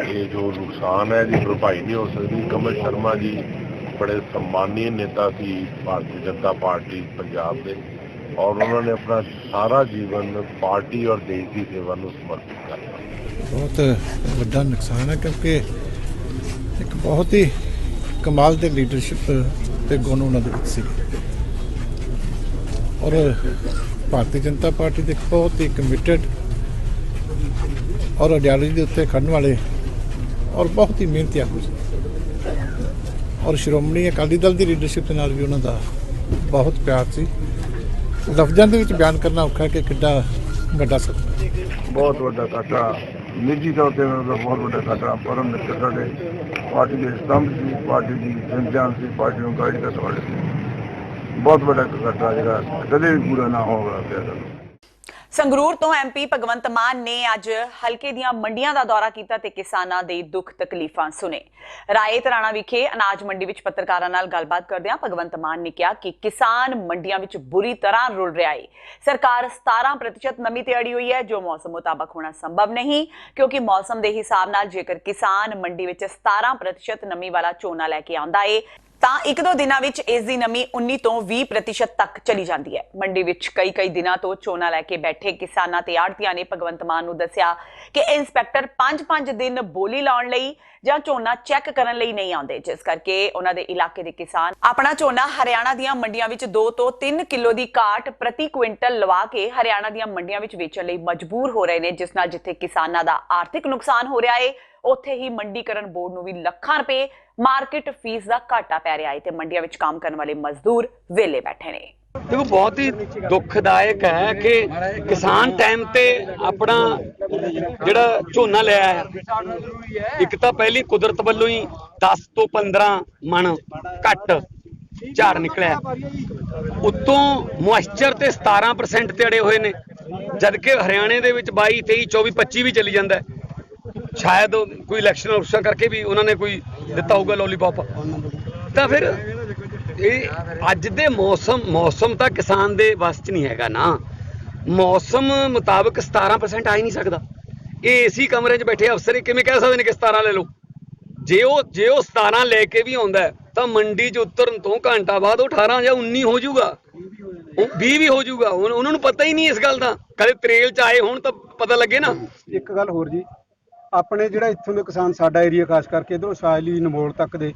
ये जो नुकसान है जी भरपाई नहीं हो सकती। कमल शर्मा जी बड़े सम्मानीय नेता सी भारतीय जनता पार्टी पंजाब के और उन्होंने अपना सारा जीवन पार्टी और देश की सेवा ਨੂੰ ਸਮਰਪਿਤ ਕਰਤਾ। बहुत ਵੱਡਾ ਨੁਕਸਾਨ है क्योंकि एक बहुत ही ਕਮਾਲ ਦੇ ਲੀਡਰਸ਼ਿਪ ਤੇ ਗੁਣ ਉਹਨਾਂ ਦੇ ਵਿੱਚ ਸੀ ਔਰ ਭਾਰਤੀ ਜਨਤਾ ਪਾਰਟੀ ਦੇ ਬਹੁਤ ਹੀ ਕਮਿਟਡ ਔਰ ਆਈਡੀਓਲੋਜੀ ਦੇ ਉੱਤੇ ਖੜਨ ਵਾਲੇ ਔਰ ਬਹੁਤ ਹੀ ਮਿਹਨਤੀ ਆਗੂ ਸੀ ਔਰ ਸ਼੍ਰੋਮਣੀ ਅਕਾਲੀ ਦਲ ਦੀ ਲੀਡਰਸ਼ਿਪ ਦੇ ਨਾਲ ਵੀ ਉਹਨਾਂ ਦਾ ਬਹੁਤ ਪਿਆਰ ਸੀ। ਲਫ਼ਜ਼ਾਂ ਦੇ ਵਿੱਚ ਬਿਆਨ ਕਰਨਾ ਔਖਾ ਕਿ ਕਿੱਡਾ ਵੱਡਾ ਸਤਿਕਾਰ। ਬਹੁਤ ਵੱਡਾ ਘਾਟਾ ਨਿੱਜੀ ਤੌਰ ਤੇ ਉਹਨਾਂ ਦਾ ਬਹੁਤ ਵੱਡਾ ਘਾਟਾ ਪਰਮ ਮਿੱਤਰ ਸਾਡੇ ਪਾਰਟੀ ਦੇ ਸਤੰਭ ਸੀ, ਪਾਰਟੀ ਦੀ ਸੰਜਾਨ ਸੀ, ਪਾਰਟੀ ਨੂੰ ਗਾਈਡ ਕਰਨ ਵਾਲੇ ਸੀ। ਬਹੁਤ ਵੱਡਾ ਘਾਟਾ ਜਿਹੜਾ ਕਦੇ ਵੀ ਪੂਰਾ ਨਾ ਹੋਗਾ ਪਿਆ। ਸੰਗਰੂਰ ਤੋਂ ਐਮਪੀ ਭਗਵੰਤ ਮਾਨ ਨੇ ਅੱਜ ਹਲਕੇ ਦੀਆਂ ਮੰਡੀਆਂ ਦਾ ਦੌਰਾ ਕੀਤਾ ਤੇ ਕਿਸਾਨਾਂ ਦੇ ਦੁੱਖ ਤਕਲੀਫਾਂ ਸੁਣੇ। ਰਾਏ ਤਰਾਣਾ ਵਿਖੇ ਅਨਾਜ ਮੰਡੀ ਵਿੱਚ ਪੱਤਰਕਾਰਾਂ ਨਾਲ ਗੱਲਬਾਤ ਕਰਦਿਆਂ ਭਗਵੰਤ ਮਾਨ ਨੇ ਕਿਹਾ ਕਿ ਕਿਸਾਨ ਮੰਡੀਆਂ ਵਿੱਚ ਬੁਰੀ ਤਰ੍ਹਾਂ ਰੁਲ ਰਿਹਾ ਹੈ। ਸਰਕਾਰ 17% ਨਮੀ ਤੇ ਅੜੀ ਹੋਈ ਹੈ ਜੋ ਮੌਸਮ ਮੁਤਾਬਕ ਹੋਣਾ ਸੰਭਵ ਨਹੀਂ, ਕਿਉਂਕਿ ਮੌਸਮ ਦੇ ਹਿਸਾਬ ਨਾਲ ਜੇਕਰ ਕਿਸਾਨ ਮੰਡੀ ਵਿੱਚ 17% ਨਮੀ ਵਾਲਾ ਝੋਨਾ ਲੈ ਕੇ ਆਉਂਦਾ ਹੈ ਤਾਂ ਇੱਕ ਦੋ ਦਿਨਾਂ ਵਿੱਚ ਇਸ ਦੀ ਨਮੀ 19 ਤੋਂ 20% ਤੱਕ ਚਲੀ ਜਾਂਦੀ ਹੈ। ਮੰਡੀ ਵਿੱਚ ਕਈ ਦਿਨਾਂ ਤੋਂ ਝੋਨਾ ਲੈ ਕੇ ਬੈਠੇ ਕਿਸਾਨਾਂ ਤੇ ਆੜ੍ਹਤੀਆਂ ਨੇ ਭਗਵੰਤ ਮਾਨ ਨੂੰ ਦੱਸਿਆ ਕਿ ਇੰਸਪੈਕਟਰ 5-5 ਦਿਨ ਬੋਲੀ ਲਾਉਣ ਲਈ ਜਾਂ ਝੋਨਾ ਚੈੱਕ ਕਰਨ ਲਈ ਨਹੀਂ ਆਉਂਦੇ, ਜਿਸ ਕਰਕੇ ਉਹਨਾਂ ਦੇ ਇਲਾਕੇ ਦੇ ਕਿਸਾਨ ਆਪਣਾ ਝੋਨਾ ਹਰਿਆਣਾ ਦੀਆਂ ਮੰਡੀਆਂ ਵਿੱਚ 2 ਤੋਂ 3 ਕਿਲੋ ਦੀ ਘਾਟ ਪ੍ਰਤੀ ਕੁਇੰਟਲ ਲਵਾ ਕੇ ਹਰਿਆਣਾ ਦੀਆਂ ਮੰਡੀਆਂ ਵਿੱਚ ਵੇਚਣ ਲਈ ਮਜਬੂਰ ਹੋ ਰਹੇ ਨੇ, ਜਿਸ ਨਾਲ ਜਿੱਥੇ ਕਿਸਾਨਾਂ ਦਾ ਆਰਥਿਕ ਨੁਕਸਾਨ ਹੋ ਰਿਹਾ ਹੈ ਉੱਥੇ ਹੀ ਮੰਡੀਕਰਨ ਬੋਰਡ ਨੂੰ ਵੀ ਲੱਖਾਂ ਰੁਪਏ ਮਾਰਕੀਟ ਫੀਸ ਦਾ ਘਾਟਾ ਪੈ ਰਿਹਾ ਹੈ ਤੇ ਮੰਡੀਆਂ ਵਿੱਚ ਕੰਮ ਕਰਨ ਵਾਲੇ ਮਜ਼ਦੂਰ ਵਿਹਲੇ ਬੈਠੇ ਨੇ। देखो बहुत ही दुखदायक है कि किसान टाइम ते अपना जिहड़ा झोना लिया है एक तो पहली कुदरत वालों ही 10 तो 15 मन घट झाड़ निकलिया, उत्तों मॉइस्चर ते 17% ते अड़े हुए ने, जबकि हरियाणे दे विच 22, 23, 24, 25 भी चली जाता है। शायद कोई इलैक्शन करके भी उन्होंने कोई दिता होगा लॉलीपॉप। तो फिर ਅੱਜ ਦੇ ਮੌਸਮ ਤਾਂ ਕਿਸਾਨ ਦੇ ਵੱਸ 'ਚ ਨਹੀਂ ਹੈਗਾ ਨਾ। ਮੌਸਮ ਮੁਤਾਬਕ 17% ਆ ਹੀ ਨਹੀਂ ਸਕਦਾ। ਇਹ ਏਸੀ ਕਮਰੇ 'ਚ ਬੈਠੇ ਅਫਸਰ ਕਿਵੇਂ ਕਹਿ ਸਕਦੇ ਨੇ ਕਿ 17 ਲੈ ਲਓ? ਜੇ ਉਹ 17 ਲੈ ਕੇ ਵੀ ਆਉਂਦਾ ਤਾਂ ਮੰਡੀ 'ਚ ਉਤਰਨ ਤੋਂ ਘੰਟਾ ਬਾਅਦ ਉਹ 18 ਜਾਂ 19 ਹੋ ਜਾਊਗਾ, 20 ਵੀ ਹੋ ਜਾਊਗਾ। ਉਹਨਾਂ ਨੂੰ ਪਤਾ ਹੀ ਨਹੀਂ ਇਸ ਗੱਲ ਦਾ। ਕਦੇ ਤਰੇਲ 'ਚ ਆਏ ਹੋਣ ਤਾਂ ਪਤਾ ਲੱਗੇ ਨਾ। ਇੱਕ ਗੱਲ ਹੋਰ ਜੀ, ਆਪਣੇ ਜਿਹੜਾ ਇੱਥੋਂ ਦੇ ਕਿਸਾਨ ਸਾਡਾ ਏਰੀਆ ਖਾਸ ਕਰਕੇ ਇਧਰੋਂ ਸਾਇਲੀ ਨਮੋਲ ਤੱਕ ਦੇ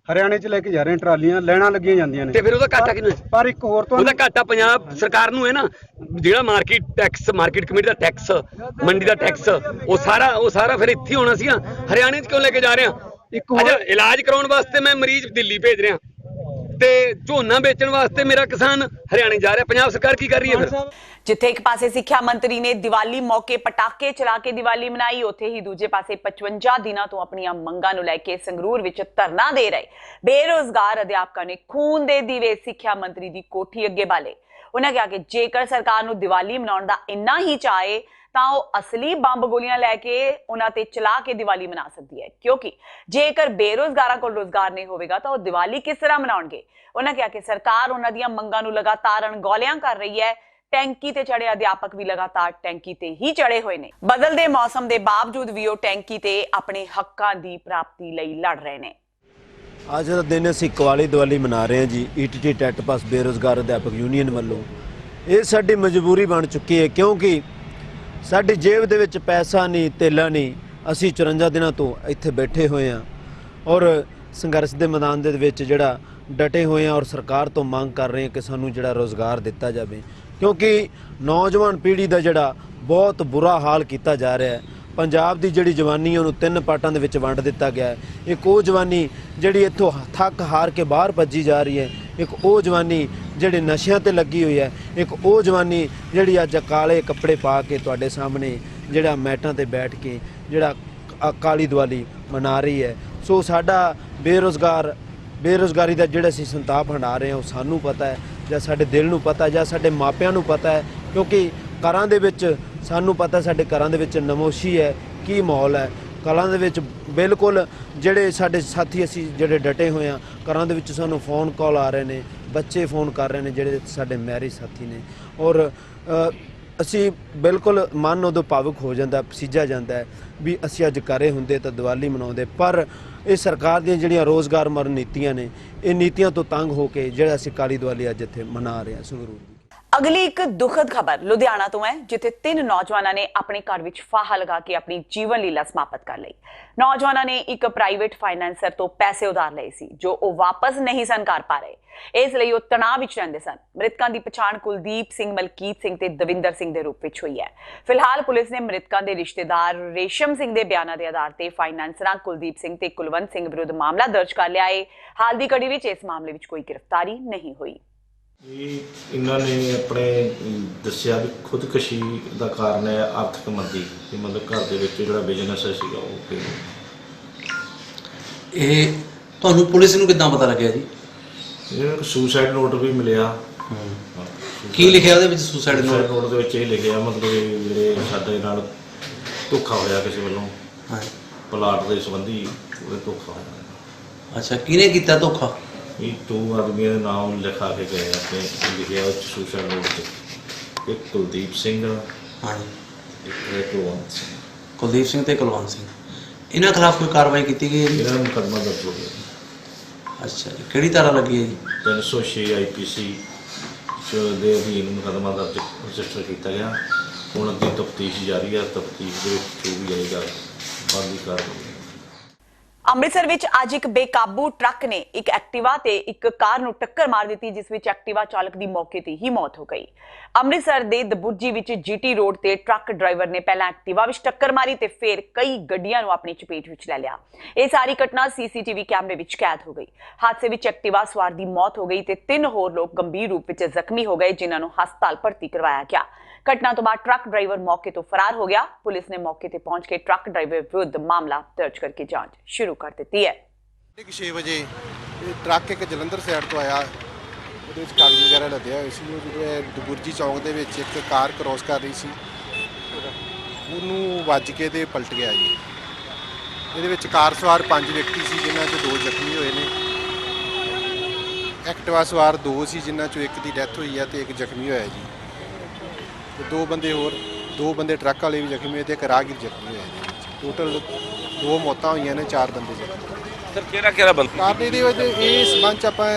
ਹਰਿਆਣੇ ਚ ਲੈ ਕੇ ਜਾ ਰਹੇ ਟਰਾਲੀਆਂ ਲੈਣਾ ਲੱਗੀਆਂ ਜਾਂਦੀਆਂ ਨੇ ਤੇ ਫਿਰ ਉਹਦਾ ਘਾਟਾ ਕਿਹਨੂੰ ਹੈ? ਪਰ ਇੱਕ ਹੋਰ ਤੋਂ ਉਹਦਾ ਘਾਟਾ ਪੰਜਾਬ ਸਰਕਾਰ ਨੂੰ ਹੈ ਨਾ। ਜਿਹੜਾ ਮਾਰਕੀਟ ਕਮੇਟੀ ਦਾ ਟੈਕਸ, ਮੰਡੀ ਦਾ ਟੈਕਸ, ਉਹ ਸਾਰਾ ਫਿਰ ਇੱਥੇ ਹੋਣਾ ਸੀਗਾ। ਹਰਿਆਣੇ ਚ ਕਿਉਂ ਲੈ ਕੇ ਜਾ ਰਹੇ ਆ? ਅੱਛਾ, ਇਲਾਜ ਕਰਾਉਣ ਵਾਸਤੇ ਮੈਂ ਮਰੀਜ਼ ਦਿੱਲੀ ਭੇਜ ਰਿਹਾ ਤੇ ਝੋਨਾ ਵੇਚਣ ਵਾਸਤੇ ਮੇਰਾ ਕਿਸਾਨ ਹਰਿਆਣੇ ਜਾ ਰਿਹਾ। ਪੰਜਾਬ ਸਰਕਾਰ ਕੀ ਕਰ ਰਹੀ ਹੈ ਫਿਰ? ਜਿੱਥੇ ਇੱਕ ਪਾਸੇ ਸਿੱਖਿਆ ਮੰਤਰੀ ਨੇ ਦੀਵਾਲੀ ਮੌਕੇ ਪਟਾਕੇ ਚਲਾ ਕੇ ਦੀਵਾਲੀ ਮਨਾਈ, ਉੱਥੇ ਹੀ ਦੂਜੇ ਪਾਸੇ 55 ਦਿਨਾਂ ਤੋਂ ਆਪਣੀਆਂ ਮੰਗਾਂ ਨੂੰ ਲੈ ਕੇ ਸੰਗਰੂਰ ਵਿੱਚ ਧਰਨਾ ਦੇ ਰਹੇ ਬੇਰੁਜ਼ਗਾਰ ਅਧਿਆਪਕਾਂ ਨੇ ਖੂਨ ਦੇ ਦੀਵੇ ਸਿੱਖਿਆ ਮੰਤਰੀ ਦੀ ਕੋਠੀ ਅੱਗੇ ਬਾਲੇ। ਉਹਨਾਂ ਕਿਹਾ ਕਿ ਜੇਕਰ ਸਰਕਾਰ ਨੂੰ ਦੀਵਾਲੀ ਮਨਾਉਣ ਦਾ ਇੰਨਾ ਹੀ ਚਾਹੇ ਤਾਂ ਉਹ ਅਸਲੀ ਬੰਬ ਗੋਲੀਆਂ ਲੈ ਕੇ ਉਹਨਾਂ ਤੇ ਚਲਾ ਕੇ ਦੀਵਾਲੀ ਮਨਾ ਸਕਦੀ ਹੈ, ਕਿਉਂਕਿ ਜੇਕਰ ਬੇਰੁਜ਼ਗਾਰਾਂ ਕੋਲ ਰੁਜ਼ਗਾਰ ਨਹੀਂ ਹੋਵੇਗਾ ਤਾਂ ਉਹ ਦੀਵਾਲੀ ਕਿਸ ਤਰ੍ਹਾਂ ਮਨਾਉਣਗੇ। ਉਹਨਾਂ ਕਿਹਾ ਕਿ ਸਰਕਾਰ ਉਹਨਾਂ ਦੀਆਂ ਮੰਗਾਂ ਨੂੰ ਲਗਾਤਾਰ ਅਣਗੌਲਿਆਂ ਕਰ ਰਹੀ ਹੈ। ਟੈਂਕੀ ਤੇ ਚੜੇ ਅਧਿਆਪਕ ਵੀ ਲਗਾਤਾਰ ਟੈਂਕੀ ਤੇ ਹੀ ਚੜੇ ਹੋਏ ਨੇ। ਬਦਲਦੇ ਮੌਸਮ ਦੇ ਬਾਵਜੂਦ ਵੀ ਉਹ ਟੈਂਕੀ ਤੇ ਆਪਣੇ ਹੱਕਾਂ ਦੀ ਪ੍ਰਾਪਤੀ ਲਈ ਲੜ ਰਹੇ ਨੇ। ਅੱਜ ਦਾ ਦਿਨ ਅਸੀਂ ਕਵਾਲੀ ਦੀਵਾਲੀ ਮਨਾ ਰਹੇ ਹਾਂ ਜੀ। ਈਟੀਟੀ ਟੈਟ ਪਾਸ ਬੇਰੁਜ਼ਗਾਰ ਅਧਿਆਪਕ ਯੂਨੀਅਨ ਵੱਲੋਂ ਇਹ ਸਾਡੀ ਮਜਬੂਰੀ ਬਣ ਚੁੱਕੀ ਹੈ, ਕਿਉਂਕਿ ਸਾਡੀ ਜੇਬ ਦੇ ਵਿੱਚ ਪੈਸਾ ਨਹੀਂ, ਧੇਲਾ ਨਹੀਂ। ਅਸੀਂ 54 ਦਿਨਾਂ ਤੋਂ ਇੱਥੇ ਬੈਠੇ ਹੋਏ ਹਾਂ ਔਰ ਸੰਘਰਸ਼ ਦੇ ਮੈਦਾਨ ਦੇ ਵਿੱਚ ਜਿਹੜਾ ਡਟੇ ਹੋਏ ਹਾਂ ਔਰ ਸਰਕਾਰ ਤੋਂ ਮੰਗ ਕਰ ਰਹੇ ਹਾਂ ਕਿ ਸਾਨੂੰ ਜਿਹੜਾ ਰੋਜ਼ਗਾਰ ਦਿੱਤਾ ਜਾਵੇ, ਕਿਉਂਕਿ ਨੌਜਵਾਨ ਪੀੜ੍ਹੀ ਦਾ ਜਿਹੜਾ ਬਹੁਤ ਬੁਰਾ ਹਾਲ ਕੀਤਾ ਜਾ ਰਿਹਾ ਹੈ। ਪੰਜਾਬ ਦੀ ਜਿਹੜੀ ਜਵਾਨੀ ਉਹਨੂੰ 3 ਪਾਰਟਾਂ ਦੇ ਵਿੱਚ ਵੰਡ ਦਿੱਤਾ ਗਿਆ ਹੈ। ਇੱਕ ਉਹ ਜਵਾਨੀ ਜਿਹੜੀ ਇੱਥੋਂ ਥੱਕ ਹਾਰ ਕੇ ਬਾਹਰ ਭੱਜੀ ਜਾ ਰਹੀ ਹੈ, ਇੱਕ ਉਹ ਜਵਾਨੀ ਜਿਹੜੀ ਨਸ਼ਿਆਂ ਤੇ ਲੱਗੀ ਹੋਈ ਹੈ, ਇੱਕ ਉਹ ਜਵਾਨੀ ਜਿਹੜੀ ਅੱਜ ਕਾਲੇ ਕੱਪੜੇ ਪਾ ਕੇ ਤੁਹਾਡੇ ਸਾਹਮਣੇ ਜਿਹੜਾ ਮੈਟਾਂ ਤੇ ਬੈਠ ਕੇ ਜਿਹੜਾ ਕਾਲੀ ਦੀਵਾਲੀ ਮਨਾ ਰਹੀ ਹੈ। ਸੋ ਸਾਡਾ ਬੇਰੁਜ਼ਗਾਰੀ ਦਾ ਜਿਹੜਾ ਅਸੀਂ ਸੰਤਾਪ ਹੰਡਾ ਰਹੇ ਹਾਂ ਉਹ ਸਾਨੂੰ ਪਤਾ ਹੈ, ਜਾਂ ਸਾਡੇ ਦਿਲ ਨੂੰ ਪਤਾ, ਜਾਂ ਸਾਡੇ ਮਾਪਿਆਂ ਨੂੰ ਪਤਾ ਹੈ, ਕਿਉਂਕਿ ਘਰਾਂ ਦੇ ਵਿੱਚ ਸਾਨੂੰ ਪਤਾ ਸਾਡੇ ਘਰਾਂ ਦੇ ਵਿੱਚ ਨਮੋਸ਼ੀ ਹੈ, ਕੀ ਮਾਹੌਲ ਹੈ ਘਰਾਂ ਦੇ ਵਿੱਚ। ਬਿਲਕੁਲ ਜਿਹੜੇ ਸਾਡੇ ਸਾਥੀ ਅਸੀਂ ਜਿਹੜੇ ਡਟੇ ਹੋਏ ਹਾਂ, ਘਰਾਂ ਦੇ ਵਿੱਚ ਸਾਨੂੰ ਫੋਨ ਕਾਲ ਆ ਰਹੇ ਨੇ, ਬੱਚੇ ਫੋਨ ਕਰ ਰਹੇ ਨੇ ਜਿਹੜੇ ਸਾਡੇ ਮੈਰਿਜ ਸਾਥੀ ਨੇ, ਔਰ ਅਸੀਂ ਬਿਲਕੁਲ ਮਨ ਉਦੋਂ ਭਾਵੁਕ ਹੋ ਜਾਂਦਾ, ਪਸੀਜਾ ਜਾਂਦਾ ਹੈ ਵੀ ਅਸੀਂ ਅੱਜ ਘਰੇ ਹੁੰਦੇ ਤਾਂ ਦੀਵਾਲੀ ਮਨਾਉਂਦੇ। ਪਰ ਇਹ ਸਰਕਾਰ ਦੀਆਂ ਜਿਹੜੀਆਂ ਰੋਜ਼ਗਾਰ ਮਰਨ ਨੀਤੀਆਂ ਨੇ, ਇਹ ਨੀਤੀਆਂ ਤੋਂ ਤੰਗ ਹੋ ਕੇ ਜਿਹੜਾ ਅਸੀਂ ਕਾਲੀ ਦੀਵਾਲੀ ਅੱਜ ਇੱਥੇ ਮਨਾ ਰਹੇ ਹਾਂ ਸੰਗਰੂਰ। ਅਗਲੀ ਇੱਕ ਦੁਖਦ ਖਬਰ ਲੁਧਿਆਣਾ ਤੋਂ ਹੈ, ਜਿੱਥੇ 3 ਨੌਜਵਾਨਾਂ ਨੇ ਆਪਣੇ ਘਰ ਵਿੱਚ ਫਾਹਾ ਲਗਾ ਕੇ ਆਪਣੀ ਜੀਵਨ ਲੀਲਾ ਸਮਾਪਤ ਕਰ ਲਈ। ਨੌਜਵਾਨਾਂ ਨੇ ਇੱਕ ਪ੍ਰਾਈਵੇਟ ਫਾਈਨੈਂਸਰ ਤੋਂ ਪੈਸੇ ਉਧਾਰ ਲਏ ਸੀ, ਜੋ ਉਹ ਵਾਪਸ ਨਹੀਂ ਸਨ ਕਰ ਪਾ ਰਹੇ। ਇਸ ਲਈ ਉਹ ਤਣਾਅ ਵਿੱਚ ਰਹਿੰਦੇ ਸਨ। ਮ੍ਰਿਤਕਾਂ ਦੀ ਪਛਾਣ ਕੁਲਦੀਪ ਸਿੰਘ, ਮਲਕੀਤ ਸਿੰਘ ਤੇ ਦਵਿੰਦਰ ਸਿੰਘ ਦੇ ਰੂਪ ਵਿੱਚ ਹੋਈ ਹੈ। ਫਿਲਹਾਲ ਪੁਲਿਸ ਨੇ ਮ੍ਰਿਤਕਾਂ ਦੇ ਰਿਸ਼ਤੇਦਾਰ ਰੇਸ਼ਮ ਸਿੰਘ ਦੇ ਬਿਆਨਾਂ ਦੇ ਆਧਾਰ ਤੇ ਫਾਈਨੈਂਸਰਾਂ ਕੁਲਦੀਪ ਸਿੰਘ ਤੇ ਕੁਲਵੰਤ ਸਿੰਘ ਵਿਰੁੱਧ ਮਾਮਲਾ ਦਰਜ ਕਰ ਲਿਆ ਹੈ। ਹਾਲ ਦੀ ਘੜੀ ਵਿੱਚ ਇਸ ਮਾਮਲੇ ਵਿੱਚ ਕੋਈ ਗ੍ਰਿਫਤਾਰੀ ਨਹੀਂ ਹੋਈ। ਇਹਨਾਂ ਨੇ ਆਪਣੇ ਦੱਸਿਆ ਵੀ ਖੁਦਕੁਸ਼ੀ ਦਾ ਕਾਰਨ ਹੈ ਆਰਥਿਕ ਮੰਦੀ, ਕਿ ਮਤਲਬ ਘਰ ਦੇ ਵਿੱਚ ਜਿਹੜਾ ਬਿਜ਼ਨਸ ਸੀਗਾ ਉਹ ਇਹ ਤੁਹਾਨੂੰ ਪੁਲਿਸ ਨੂੰ ਕਿੱਦਾਂ ਪਤਾ ਲੱਗਿਆ ਜੀ? ਇਹਨਾਂ ਨੂੰ ਸੁਸਾਈਡ ਨੋਟ ਵੀ ਮਿਲਿਆ। ਕੀ ਲਿਖਿਆ ਉਹਦੇ ਵਿੱਚ? ਸੁਸਾਈਡ ਨੋਟ ਦੇ ਵਿੱਚ ਇਹ ਲਿਖਿਆ ਮਤਲਬ ਜਿਹੜੇ ਸਾਡੇ ਨਾਲ ਧੋਖਾ ਹੋਇਆ ਕਿਸੇ ਵੱਲੋਂ ਪਲਾਟ ਦੇ ਸੰਬੰਧੀ ਉਹਦੇ ਧੋਖਾ ਹੋਇਆ। ਅੱਛਾ, ਕਿਹਨੇ ਕੀਤਾ ਧੋਖਾ? ਇਹ 2 ਆਦਮੀਆਂ ਦੇ ਨਾਮ ਲਿਖਾ ਕੇ ਗਏ ਆਪਣੇ, ਲਿਖਿਆ ਉਹ ਸੁਸਾਈਡ ਨੋਟ 'ਚ। ਇੱਕ ਕੁਲਦੀਪ ਸਿੰਘ, ਇੱਕ ਕੁਲਵੰਤ ਸਿੰਘ। ਕੁਲਦੀਪ ਸਿੰਘ ਤੇ ਕੁਲਵੰਤ ਸਿੰਘ, ਇਹਨਾਂ ਖਿਲਾਫ ਕੋਈ ਕਾਰਵਾਈ ਕੀਤੀ ਗਈ ਹੈ? ਇਹਨਾਂ ਨੂੰ ਮੁਕੱਦਮਾ ਦਰਜ ਹੋ ਗਿਆ। ਅੱਛਾ ਜੀ, ਕਿਹੜੀ ਧਾਰਾ ਲੱਗੀ ਹੈ ਜੀ? 306 IPC ਦੇ ਅਧੀਨ ਮੁਕੱਦਮਾ ਦਰਜ ਰਜਿਸਟਰ ਕੀਤਾ ਗਿਆ। ਹੁਣ ਅੱਗੇ ਤਫਤੀਸ਼ ਜਾਰੀ ਹੈ। ਤਫਤੀਸ਼ ਦੇ ਵਿੱਚ ਜੋ ਵੀ ਆਏਗਾ ਬਣਦੀ ਕਾਰਵਾਈ। ਅੰਮ੍ਰਿਤਸਰ ਵਿੱਚ ਅੱਜ ਇੱਕ ਬੇਕਾਬੂ ਟਰੱਕ ਨੇ ਇੱਕ ਐਕਟਿਵਾ ਤੇ ਇੱਕ ਕਾਰ ਨੂੰ ਟੱਕਰ ਮਾਰ ਦਿੱਤੀ, ਜਿਸ ਵਿੱਚ ਐਕਟਿਵਾ ਚਾਲਕ ਦੀ ਮੌਕੇ ਤੇ ਹੀ ਮੌਤ ਹੋ ਗਈ। ਅੰਮ੍ਰਿਤਸਰ ਦੇ ਦਬੁਰਜੀ ਵਿੱਚ GT ਰੋਡ ਤੇ ਟਰੱਕ ਡਰਾਈਵਰ ਨੇ ਪਹਿਲਾਂ ਐਕਟਿਵਾ ਵਿੱਚ ਟੱਕਰ ਮਾਰੀ ਤੇ ਫਿਰ ਕਈ ਗੱਡੀਆਂ ਨੂੰ ਆਪਣੀ ਚਪੇਟ ਵਿੱਚ ਲੈ ਲਿਆ। ਇਹ ਸਾਰੀ ਘਟਨਾ CCTV ਕੈਮਰੇ ਵਿੱਚ ਕੈਦ ਹੋ ਗਈ। ਹਾਦਸੇ ਵਿੱਚ ਐਕਟਿਵਾ ਸਵਾਰ ਦੀ ਮੌਤ ਹੋ ਗਈ ਤੇ 3 ਹੋਰ ਲੋਕ ਗੰਭੀਰ ਰੂਪ ਵਿੱਚ ਜ਼ਖਮੀ ਹੋ ਗਏ, ਜਿਨ੍ਹਾਂ ਨੂੰ ਹਸਪਤਾਲ ਭਰਤੀ ਕਰਵਾਇਆ ਗਿਆ। ਘਟਨਾ ਤੋਂ ਬਾਅਦ ਟਰੱਕ ਡਰਾਈਵਰ ਮੌਕੇ ਤੋਂ ਫਰਾਰ ਹੋ ਗਿਆ। ਪੁਲਿਸ ਨੇ ਮੌਕੇ ਤੇ ਪਹੁੰਚ ਕੇ ਟਰੱਕ ਡਰਾਈਵਰ ਵਿਰੁੱਧ ਮਾਮਲਾ ਦਰਜ ਕਰਕੇ ਜਾਂਚ ਸ਼ੁਰੂ ਕਰ ਦਿੱਤੀ ਹੈ। 6 ਵਜੇ ਟਰੱਕ ਇੱਕ ਜਲੰਧਰ ਸਾਈਡ ਤੋਂ ਆਇਆ, ਉਹਦੇ ਵਿੱਚ ਕਾਗਜ਼ ਵਗੈਰਾ ਲੱਦਿਆ ਹੋਏ ਸੀ। ਉਹ ਦਬੁਰਜੀ ਚੌਂਕ ਦੇ ਵਿੱਚ ਇੱਕ ਕਾਰ ਕ੍ਰੋਸ ਕਰ ਰਹੀ ਸੀ, ਉਹਨੂੰ ਵੱਜ ਕੇ ਤੇ ਪਲਟ ਗਿਆ ਜੀ। ਇਹਦੇ ਵਿੱਚ ਕਾਰ ਸਵਾਰ 5 ਵਿਅਕਤੀ ਸੀ, ਜਿਨ੍ਹਾਂ 'ਚੋਂ 2 ਜ਼ਖਮੀ ਹੋਏ ਨੇ। ਐਕਟਿਵਾ ਸਵਾਰ 2 ਸੀ, ਜਿਨ੍ਹਾਂ 'ਚੋਂ ਇੱਕ ਦੀ ਡੈਥ ਹੋਈ ਹੈ ਤੇ ਇੱਕ ਜ਼ਖਮੀ ਹੋਇਆ ਜੀ। ਤੇ 2 ਬੰਦੇ ਹੋਰ, 2 ਬੰਦੇ ਟਰੱਕ ਵਾਲੇ ਵੀ ਜ਼ਖਮੀ ਹੋਏ ਤੇ ਇੱਕ ਰਾਹਗੀਰ ਜ਼ਖਮੀ ਹੋਇਆ ਜੀ। ਟੋਟਲ 2 ਮੌਤਾਂ ਹੋਈਆਂ ਨੇ, 4 ਬੰਦੇ ਜ਼ਖਮੀ। ਸਰ ਕਿਹੜਾ ਬੰਦਾ? ਕਾਰਨ ਇਹਦੇ ਵਿੱਚ ਇਹ ਸੰਬੰਧ 'ਚ ਆਪਾਂ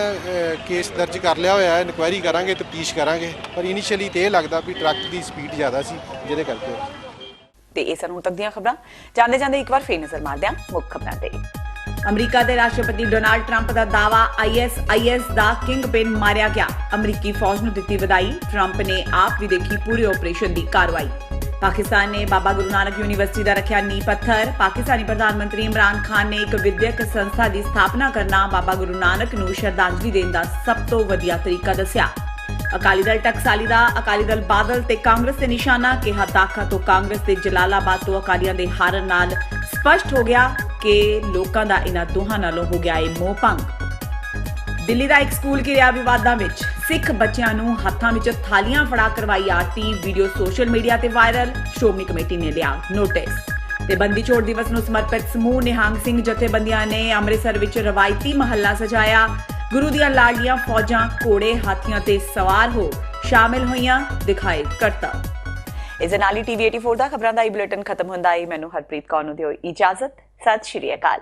ਕੇਸ ਦਰਜ ਕਰ ਲਿਆ ਹੋਇਆ ਹੈ। ਇਨਕੁਆਇਰੀ ਕਰਾਂਗੇ, ਤਫਤੀਸ਼ ਕਰਾਂਗੇ, ਪਰ ਇਨੀਸ਼ੀਅਲੀ ਤੇ ਇਹ ਲੱਗਦਾ ਵੀ ਟਰੱਕ ਦੀ ਸਪੀਡ ਜ਼ਿਆਦਾ ਸੀ, ਜਿਹਦੇ ਕਰਕੇ। ਤੇ ਇਹ ਸਨ ਹੁਣ ਤੱਕ ਦੀਆਂ ਖਬਰਾਂ। ਜਾਂਦੇ ਜਾਂਦੇ ਇੱਕ ਵਾਰ ਫੇਰ ਨਜ਼ਰ ਮਾਰਦੇ ਹਾਂ ਮੁੱਖ ਖਬਰਾਂ ਤੇ। ਅਮਰੀਕਾ ਦੇ ਰਾਸ਼ਟਰਪਤੀ ਡੋਨਾਲਡ ਟਰੰਪ ਦਾ ਦਾਅਵਾ, ISIS ਦਾ ਕਿੰਗਪਿਨ ਮਾਰਿਆ ਗਿਆ। ਅਮਰੀਕੀ ਫੌਜ ਨੂੰ ਦਿੱਤੀ ਵਧਾਈ। ਟਰੰਪ ਨੇ ਆਪ ਵੀ ਦੇਖੀ ਪੂਰੇ ਆਪਰੇਸ਼ਨ ਦੀ ਕਾਰਵਾਈ। ਪਾਕਿਸਤਾਨ ਨੇ ਬਾਬਾ ਗੁਰੂ ਨਾਨਕ ਯੂਨੀਵਰਸਿਟੀ ਦਾ ਰੱਖਿਆ ਨੀਂਹ ਪੱਥਰ। ਪਾਕਿਸਤਾਨੀ ਪ੍ਰਧਾਨ ਮੰਤਰੀ ਇਮਰਾਨ ਖਾਨ ਨੇ ਇੱਕ ਵਿਦਿਅਕ ਸੰਸਥਾ ਦੀ ਸਥਾਪਨਾ ਕਰਨਾ ਬਾਬਾ ਗੁਰੂ ਨਾਨਕ ਨੂੰ ਸ਼ਰਧਾਂਜਲੀ ਦੇਣ ਦਾ ਸਭ ਤੋਂ ਵਧੀਆ ਤਰੀਕਾ ਦੱਸਿਆ। ਅਕਾਲੀ ਦਲ ਟਕਸਾਲੀ ਦਾ ਅਕਾਲੀ ਦਲ ਬਾਦਲ ਤੇ ਕਾਂਗਰਸ ਤੇ ਨਿਸ਼ਾਨਾ, ਕਿਹਾ ਦਾਖਾ ਤੋਂ ਕਾਂਗਰਸ ਤੇ ਜਲਾਲਾਬਾਦ ਤੋਂ ਅਕਾਲੀਆਂ ਦੇ ਹਾਰਨ ਨਾਲ ਸਪਸ਼ਟ ਹੋ ਗਿਆ ਕਿ ਲੋਕਾਂ ਦਾ ਇਹਨਾਂ ਦੋਹਾਂ ਨਾਲੋਂ ਹੋ ਗਿਆ ਏ ਮੋਹ ਭੰਗ। ਦਿੱਲੀ ਦਾ ਇੱਕ ਸਕੂਲ ਘਿਰਿਆ ਵਿਵਾਦਾਂ ਵਿੱਚ। ਸਿੱਖ ਬੱਚਿਆਂ ਨੂੰ ਹੱਥਾਂ ਵਿੱਚ ਥਾਲੀਆਂ ਫੜਾ ਕਰਵਾਈ ਆਰਤੀ। ਵੀਡੀਓ ਸੋਸ਼ਲ ਮੀਡੀਆ ਤੇ ਵਾਇਰਲ। ਸ਼੍ਰੋਮਣੀ ਕਮੇਟੀ ਨੇ ਲਿਆ ਨੋਟਿਸ। ਤੇ ਬੰਦੀ ਛੋੜ ਦਿਵਸ ਨੂੰ ਸਮਰਪਿਤ ਸਮੂਹ ਨਿਹੰਗ ਸਿੰਘ ਜਥੇਬੰਦੀਆਂ ਨੇ ਅੰਮ੍ਰਿਤਸਰ ਵਿੱਚ ਰਵਾਇਤੀ ਮਹੱਲਾ ਸਜਾਇਆ। ਗੁਰੂ ਦੀਆਂ ਲਾਡਲੀਆਂ ਫੌਜਾਂ ਘੋੜੇ ਹਾਥੀਆਂ ਤੇ ਸਵਾਰ ਹੋ ਸ਼ਾਮਿਲ ਹੋਈਆਂ, ਦਿਖਾਏ ਕਰਤੱਵ। ਇਸ ਦੇ ਨਾਲ ਹੀ TV 84 ਦਾ ਖਬਰਾਂ ਦਾ ਇਹ ਬੁਲੇਟਿਨ ਖਤਮ ਹੁੰਦਾ ਹੈ। ਮੈਨੂੰ ਹਰਪ੍ਰੀਤ ਕੌਰ ਨੂੰ ਦਿਓ ਇਜਾਜ਼ਤ। ਸਤਿ ਸ਼੍ਰੀ ਅਕਾਲ।